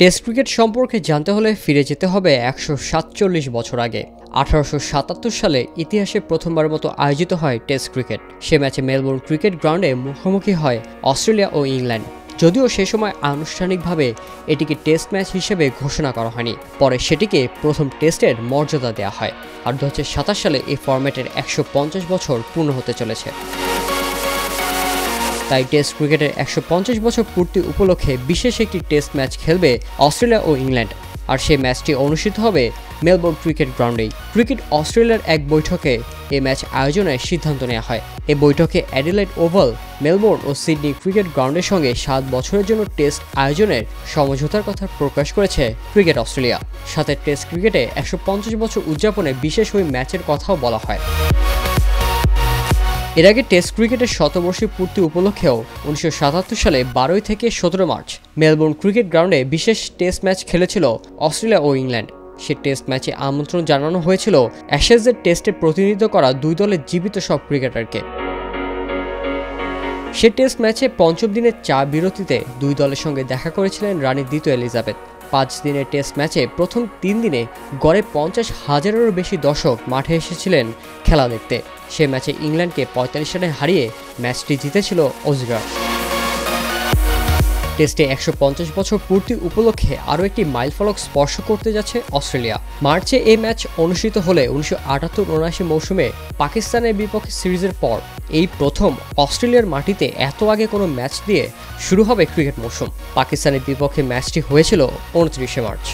Test cricket সম্পর্কে জানতে হলে ফিরে যেতে হবে ১৪৭ বছর আগে। ১৮৭৭ সালে ইতিহাসে প্রথমবারের মতো আয়োজিত হয় টেস্ট ক্রিকেট। সে ম্যাচে মেলবোর্ন ক্রিকেট গ্রাউন্ডে মুখোমুখি হয় অস্ট্রেলিয়া ও ইংল্যান্ড। যদিও সে সময় আনুষ্ঠানিকভাবে এটিকে টেস্ট ম্যাচ হিসেবে ঘোষণা করা হয়নি, পরে সেটিকে প্রথম টেস্টের মর্যাদা দেওয়া হয়। আর ২০২৭ সালে এই ফরম্যাটের ১৫০ বছর পূর্ণ হতে চলেছে। তাই টেস্ট ক্রিকেটের ১৫০ বছর পূর্তি উপলক্ষে বিশেষ একটি টেস্ট ম্যাচ খেলবে অস্ট্রেলিয়া ও ইংল্যান্ড। আর সেই ম্যাচটি অনুষ্ঠিত হবে মেলবোর্ন ক্রিকেট গ্রাউন্ডেই। ক্রিকেট অস্ট্রেলিয়ার এক বৈঠকে এই ম্যাচ আয়োজনের সিদ্ধান্ত নেওয়া হয়। এই বৈঠকে অ্যাডিলেড ওভাল, মেলবোর্ন ও সিডনি ক্রিকেট গ্রাউন্ডের সঙ্গে ৭ বছরের জন্য টেস্ট আয়োজনের সমঝোতার কথা প্রকাশ করেছে ক্রিকেট অস্ট্রেলিয়া। সাথে টেস্ট ক্রিকেটে ১৫০ বছর উদযাপনে বিশেষ ওই ম্যাচের কথাও বলা হয়। এর আগে টেস্ট ক্রিকেটের শতবর্ষী পূর্তি উপলক্ষেও ১৯৭৭ সালে ১২ থেকে ১৭ মার্চ মেলবোর্ন ক্রিকেট গ্রাউন্ডে বিশেষ টেস্ট ম্যাচ খেলেছিল অস্ট্রেলিয়া ও ইংল্যান্ড। সে টেস্ট ম্যাচে আমন্ত্রণ জানানো হয়েছিল অ্যাশেজের টেস্টে প্রতিনিধিত্ব করা দুই দলের জীবিত সব ক্রিকেটারকে। সে টেস্ট ম্যাচে পঞ্চম দিনের চা বিরতিতে দুই দলের সঙ্গে দেখা করেছিলেন রানী দ্বিতীয় এলিজাবেথ। ৫ দিনের টেস্ট ম্যাচে প্রথম ৩ দিনে গড়ে ৫০,০০০-এরও বেশি দর্শক মাঠে এসেছিলেন খেলা দেখতে। সে ম্যাচে ইংল্যান্ডকে ৪৫ রানে হারিয়ে ম্যাচটি জিতেছিল অজিরা। টেস্টে ১৫০ বছর পূর্তি উপলক্ষে আরও একটি মাইলফলক স্পর্শ করতে যাচ্ছে অস্ট্রেলিয়া। মার্চে এই ম্যাচ অনুষ্ঠিত হলে ১৯৭৮-৭৯ মৌসুমে পাকিস্তানের বিপক্ষে সিরিজের পর এই প্রথম অস্ট্রেলিয়ার মাটিতে এত আগে কোনো ম্যাচ দিয়ে শুরু হবে ক্রিকেট মৌসুম। পাকিস্তানের বিপক্ষে ম্যাচটি হয়েছিল ২৯ মার্চ।